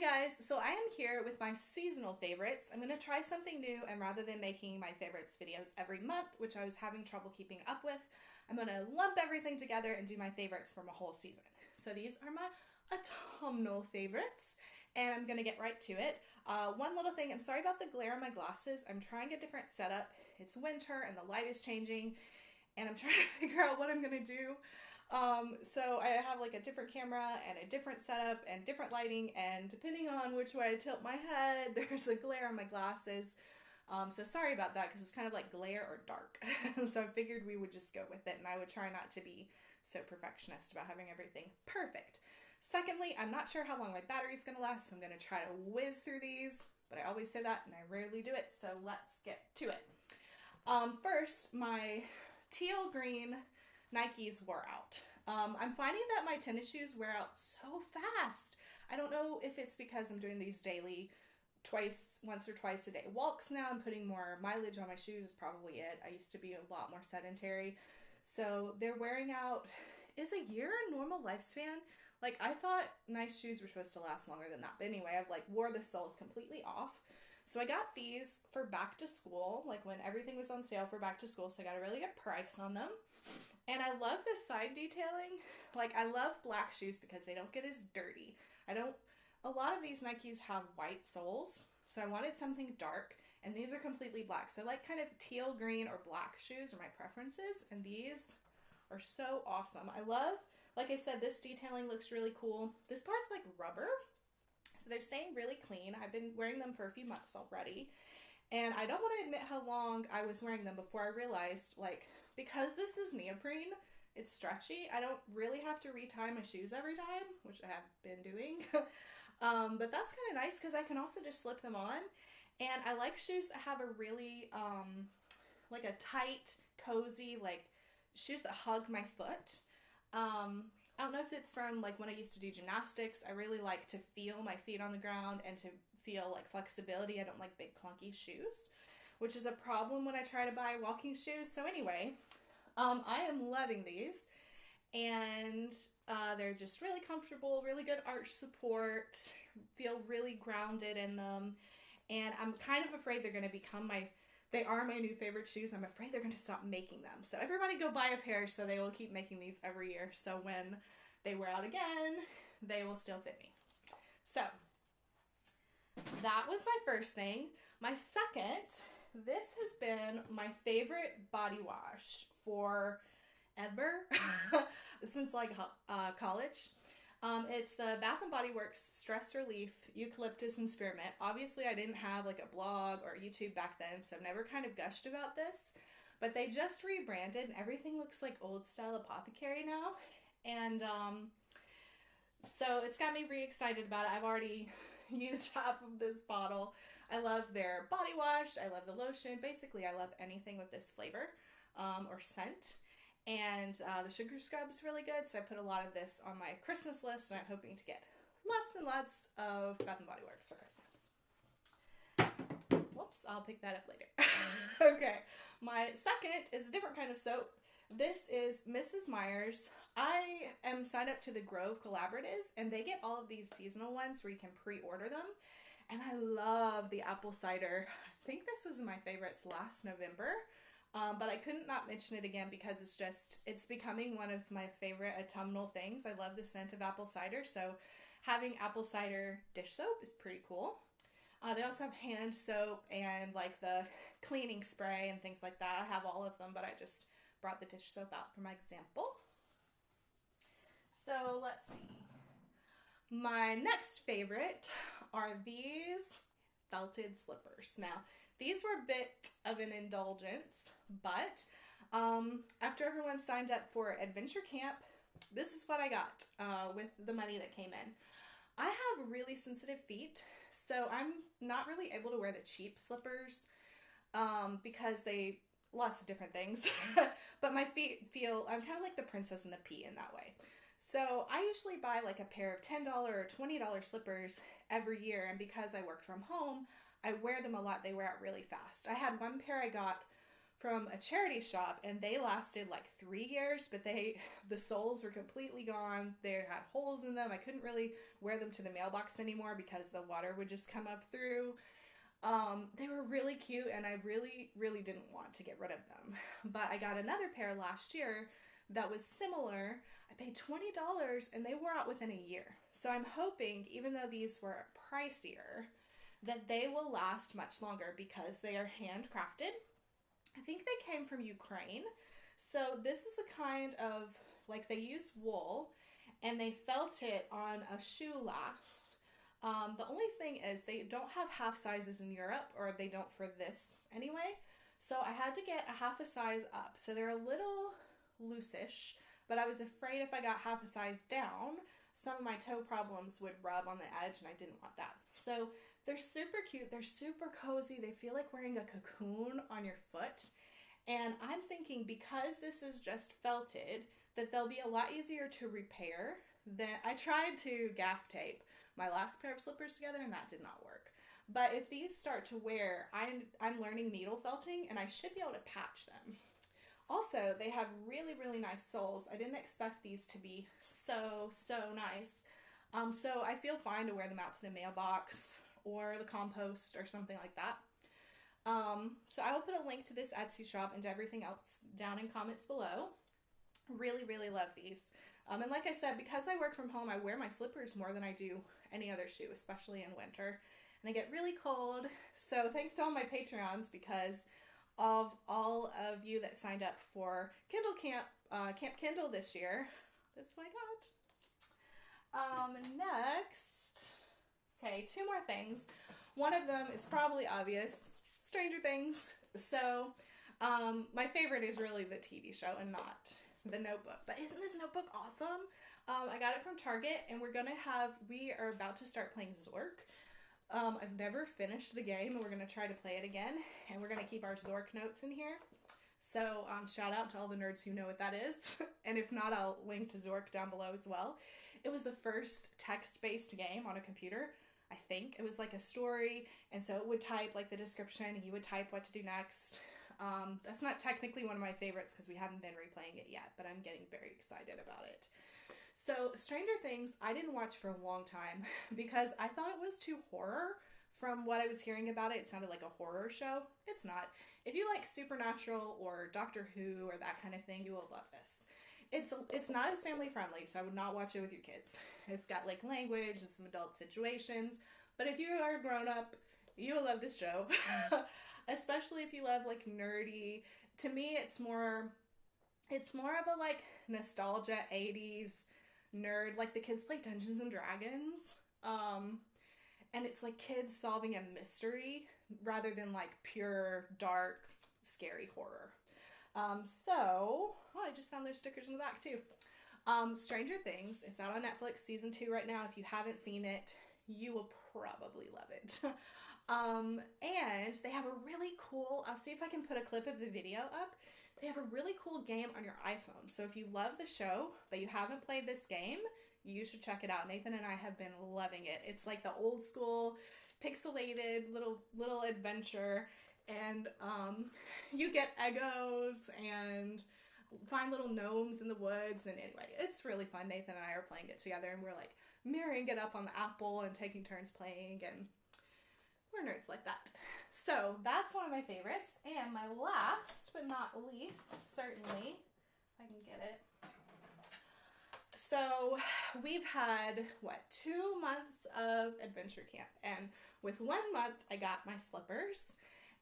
guys, so I am here with my seasonal favorites. I'm going to try something new, and rather than making my favorites videos every month, which I was having trouble keeping up with, I'm going to lump everything together and do my favorites from a whole season. So these are my autumnal favorites, and I'm going to get right to it. One little thing, I'm sorry about the glare on my glasses. I'm trying a different setup. It's winter and the light is changing, and I'm trying to figure out what I'm going to do. So I have like a different camera and a different setup and different lighting, and depending on which way I tilt my head, there's a glare on my glasses. So sorry about that, because it's kind of like glare or dark. So I figured we would just go with it, and I would try not to be so perfectionist about having everything perfect. Secondly, I'm not sure how long my battery's going to last, so I'm going to try to whiz through these, but I always say that and I rarely do it, so let's get to it. First, my teal green Nikes wore out. I'm finding that my tennis shoes wear out so fast. I don't know if it's because I'm doing these daily once or twice a day walks now. I'm putting more mileage on my shoes is probably it. I used to be a lot more sedentary. So they're wearing out. Is a year a normal lifespan? Like, I thought nice shoes were supposed to last longer than that. But anyway, I've like wore the soles completely off. So I got these for back to school, like when everything was on sale for back to school. So I got a really good price on them. And I love the side detailing. Like, I love black shoes because they don't get as dirty. A lot of these Nikes have white soles, so I wanted something dark, and these are completely black. So like kind of teal green or black shoes are my preferences, and these are so awesome. I love, like I said, this detailing looks really cool. This part's like rubber, so they're staying really clean. I've been wearing them for a few months already, and I don't want to admit how long I was wearing them before I realized, like, because this is neoprene, it's stretchy. I don't really have to retie my shoes every time, which I have been doing. But that's kind of nice because I can also just slip them on. And I like shoes that have a really, like a tight, cozy, like shoes that hug my foot. I don't know if it's from like when I used to do gymnastics. I really like to feel my feet on the ground and to feel like flexibility. I don't like big clunky shoes, which is a problem when I try to buy walking shoes. So anyway, I am loving these, and they're just really comfortable, really good arch support, feel really grounded in them, and I'm kind of afraid they're going to become they are my new favorite shoes. I'm afraid they're going to stop making them. So everybody go buy a pair, so they will keep making these every year. So when they wear out again, they will still fit me. So that was my first thing. My second, this has been my favorite body wash forever, since like college. It's the Bath & Body Works Stress Relief Eucalyptus and Spearmint. Obviously, I didn't have like a blog or YouTube back then, so I've never kind of gushed about this. But they just rebranded, and everything looks like old style apothecary now. And so it's got me re-excited about it. I've already used half of this bottle. I love their body wash. I love the lotion. Basically, I love anything with this flavor or scent. And the sugar scrub is really good, so I put a lot of this on my Christmas list, and I'm hoping to get lots and lots of Bath & Body Works for Christmas. Whoops, I'll pick that up later. Okay, my second is a different kind of soap. This is Mrs. Meyers. I am signed up to the Grove Collaborative, and they get all of these seasonal ones where you can pre-order them. And I love the apple cider. I think this was my favorites last November. But I couldn't not mention it again because it's becoming one of my favorite autumnal things. I love the scent of apple cider, so having apple cider dish soap is pretty cool. They also have hand soap and like the cleaning spray and things like that. I have all of them, but I just brought the dish soap out for my example. So let's see. My next favorite are these felted slippers. Now, these were a bit of an indulgence, but after everyone signed up for adventure camp, this is what I got with the money that came in. I have really sensitive feet, so I'm not really able to wear the cheap slippers because lots of different things, but my feet I'm kind of like the Princess and the Pea in that way. So I usually buy like a pair of $10 or $20 slippers every year, and because I work from home, I wear them a lot. They wear out really fast. I had one pair I got from a charity shop, and they lasted like 3 years, but the soles were completely gone. They had holes in them. I couldn't really wear them to the mailbox anymore because the water would just come up through. They were really cute, and I really, really didn't want to get rid of them. But I got another pair last year that was similar. I paid $20, and they wore out within a year. So I'm hoping, even though these were pricier, that they will last much longer because they are handcrafted. I think they came from Ukraine. So this is the kind of, like, they use wool and they felt it on a shoe last. The only thing is they don't have half sizes in Europe, or they don't for this anyway. So I had to get a half a size up. So they're a little loose-ish, but I was afraid if I got half a size down, some of my toe problems would rub on the edge, and I didn't want that. So they're super cute. They're super cozy. They feel like wearing a cocoon on your foot. And I'm thinking, because this is just felted, that they'll be a lot easier to repair than... I tried to gaff tape my last pair of slippers together, and that did not work. But if these start to wear, I'm learning needle felting, and I should be able to patch them. Also, they have really, really nice soles. I didn't expect these to be so, so nice. So I feel fine to wear them out to the mailbox or the compost or something like that. So I will put a link to this Etsy shop and to everything else down in comments below. Really, really love these. And like I said, because I work from home, I wear my slippers more than I do any other shoe, especially in winter. And I get really cold. So thanks to all my Patreons, because of all of you that signed up for Kindle Camp, Camp Kindle this year. That's what I got. Next, okay, 2 more things. One of them is probably obvious, Stranger Things. So, my favorite is really the TV show and not the Notebook. But isn't this Notebook awesome? I got it from Target, and we are about to start playing Zork. I've never finished the game, and we're going to try to play it again, and we're going to keep our Zork notes in here. So, shout out to all the nerds who know what that is, and if not, I'll link to Zork down below as well. It was the first text-based game on a computer, I think. It was like a story, and so it would type like the description, and you would type what to do next. That's not technically one of my favorites because we haven't been replaying it yet, but I'm getting very excited about it. So, Stranger Things, I didn't watch for a long time because I thought it was too horror. From what I was hearing about it, it sounded like a horror show. It's not. If you like Supernatural or Doctor Who or that kind of thing, you will love this. It's not as family friendly, so I would not watch it with your kids. It's got like language and some adult situations, but if you are a grown-up, you will love this show. Especially if you love like nerdy. To me, it's more of a like nostalgia 80s nerd, like the kids play Dungeons and Dragons. And it's like kids solving a mystery rather than like pure dark scary horror. I just found their stickers in the back too. Stranger Things, it's out on Netflix season 2 right now. If you haven't seen it, you will probably love it. And they have a really cool, I'll see if I can put a clip of the video up. They have a really cool game on your iPhone. So if you love the show, but you haven't played this game, you should check it out. Nathan and I have been loving it. It's like the old school, pixelated little adventure. And you get Eggos and find little gnomes in the woods. And anyway, it's really fun. Nathan and I are playing it together, and we're like mirroring it up on the Apple and taking turns playing, and we're nerds like that. So that's one of my favorites. And my last but not least, certainly, if I can get it. So we've had, 2 months of adventure camp. And with 1 month, I got my slippers.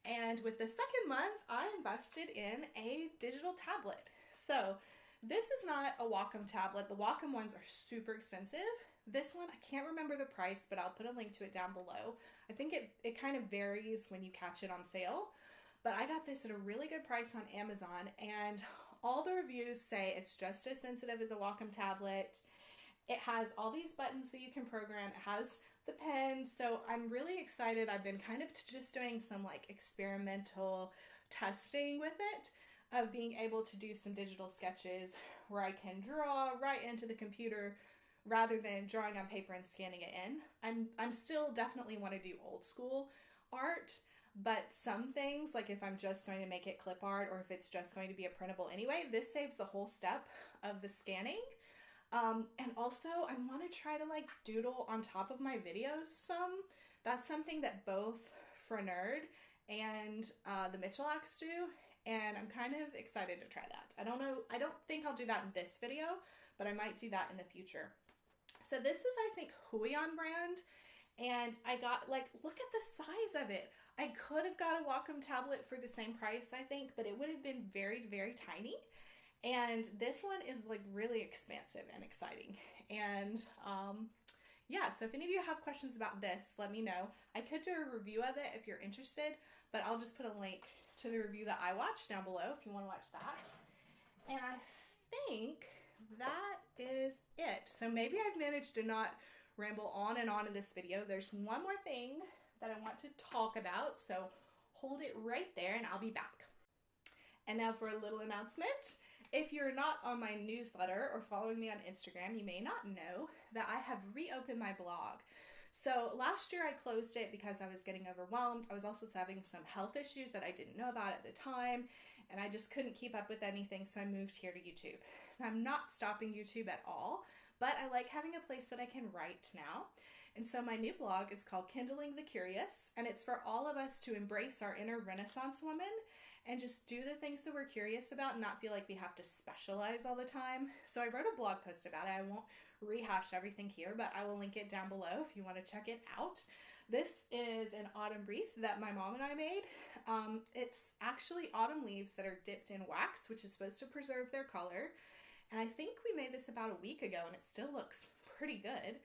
And with the second month, I invested in a digital tablet. So this is not a Wacom tablet. The Wacom ones are super expensive. This one, I can't remember the price, but I'll put a link to it down below. I think it kind of varies when you catch it on sale. But I got this at a really good price on Amazon, and all the reviews say it's just as sensitive as a Wacom tablet. It has all these buttons that you can program. It has the pen, so I'm really excited. I've been kind of just doing some like experimental testing with it, of being able to do some digital sketches where I can draw right into the computer rather than drawing on paper and scanning it in. I'm still definitely want to do old school art, But some things, like if I'm just going to make it clip art or if it's just going to be a printable anyway, this saves the whole step of the scanning. And also I want to try to like doodle on top of my videos some. That's something that both Frannerd and the Michalaks do, and I'm kind of excited to try that. I don't know, I don't think I'll do that in this video, but I might do that in the future. So this is, I think, Huion brand, and I got, like, look at the size of it. I could have got a Wacom tablet for the same price, I think, but it would have been very, very tiny. And this one is like really expansive and exciting. And yeah, so if any of you have questions about this, let me know. I could do a review of it if you're interested, but I'll just put a link to the review that I watched down below if you want to watch that. And I think that is it. So maybe I've managed to not ramble on and on in this video. There's one more thing that I want to talk about, so hold it right there and I'll be back. And now for a little announcement. If you're not on my newsletter or following me on Instagram, you may not know that I have reopened my blog. So last year I closed it because I was getting overwhelmed. I was also having some health issues that I didn't know about at the time, and I just couldn't keep up with anything, so I moved here to YouTube. And I'm not stopping YouTube at all, but I like having a place that I can write now. And so my new blog is called Kindling the Curious, and it's for all of us to embrace our inner Renaissance woman and just do the things that we're curious about and not feel like we have to specialize all the time. So I wrote a blog post about it. I won't rehash everything here, but I will link it down below if you want to check it out. This is an autumn wreath that my mom and I made. It's actually autumn leaves that are dipped in wax, which is supposed to preserve their color. And I think we made this about a week ago and it still looks pretty good.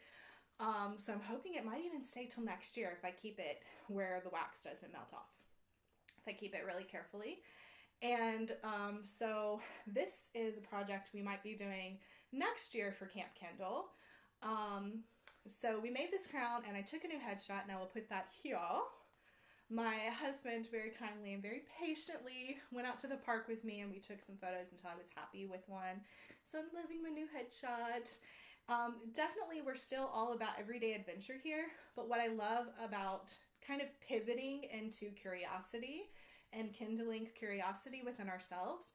So I'm hoping it might even stay till next year if I keep it where the wax doesn't melt off. I keep it really carefully. And so this is a project we might be doing next year for Camp Kindle. So we made this crown and I took a new headshot and I will put that here. My husband very kindly and very patiently went out to the park with me and we took some photos until I was happy with one. So I'm loving my new headshot. Definitely we're still all about everyday adventure here, but what I love about kind of pivoting into curiosity and kindling curiosity within ourselves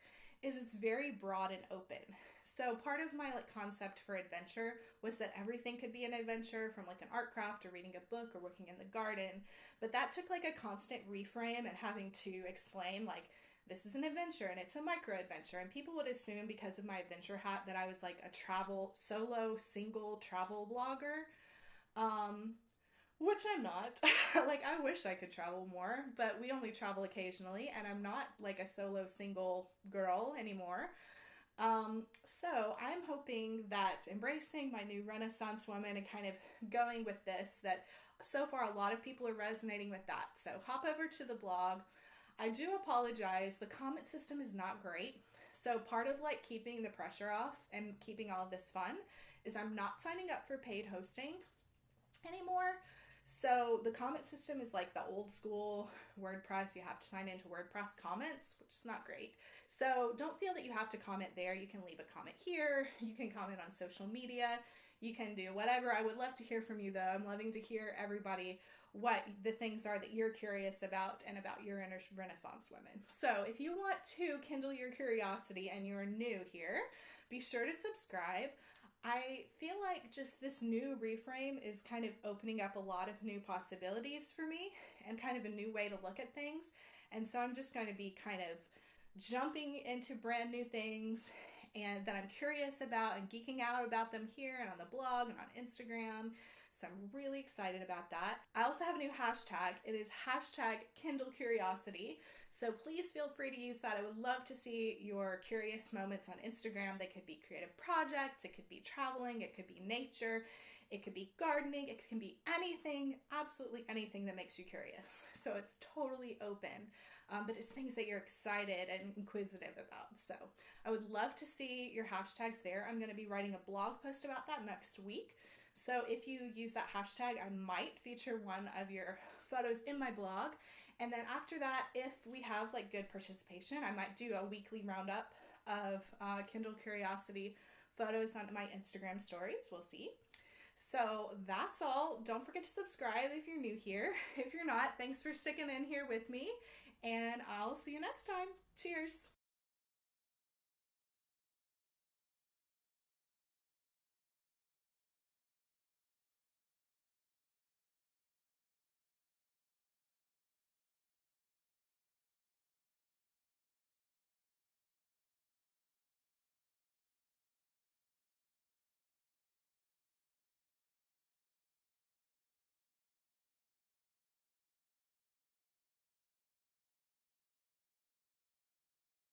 is it's very broad and open. So part of my like concept for adventure was that everything could be an adventure, from like an art craft or reading a book or working in the garden, but that took like a constant reframe and having to explain like this is an adventure and it's a micro adventure, and people would assume because of my adventure hat that I was like a travel solo single travel blogger. Which I'm not. Like, I wish I could travel more, but we only travel occasionally, and I'm not like a solo single girl anymore. So I'm hoping that embracing my new Renaissance woman and kind of going with this, that so far a lot of people are resonating with that. So hop over to the blog. I do apologize. The comment system is not great. So part of like keeping the pressure off and keeping all of this fun is I'm not signing up for paid hosting anymore. So the comment system is like the old school WordPress. You have to sign into WordPress comments, which is not great. So don't feel that you have to comment there. You can leave a comment here. You can comment on social media. You can do whatever. I would love to hear from you though. I'm loving to hear everybody what the things are that you're curious about and about your inner Renaissance women. So if you want to kindle your curiosity and you're new here, be sure to subscribe. I feel like just this new reframe is kind of opening up a lot of new possibilities for me and kind of a new way to look at things. And so I'm just going to be kind of jumping into brand new things and that I'm curious about and geeking out about them here and on the blog and on Instagram. So I'm really excited about that. I also have a new hashtag. It is #KindleCuriosity. So please feel free to use that. I would love to see your curious moments on Instagram. They could be creative projects, it could be traveling, it could be nature, it could be gardening, it can be anything, absolutely anything that makes you curious. So it's totally open, but it's things that you're excited and inquisitive about. So I would love to see your hashtags there. I'm going to be writing a blog post about that next week. So if you use that hashtag, I might feature one of your photos in my blog. And then after that, if we have like good participation, I might do a weekly roundup of Kindle Curiosity photos on my Instagram stories. We'll see. So that's all. Don't forget to subscribe if you're new here. If you're not, thanks for sticking in here with me, and I'll see you next time. Cheers.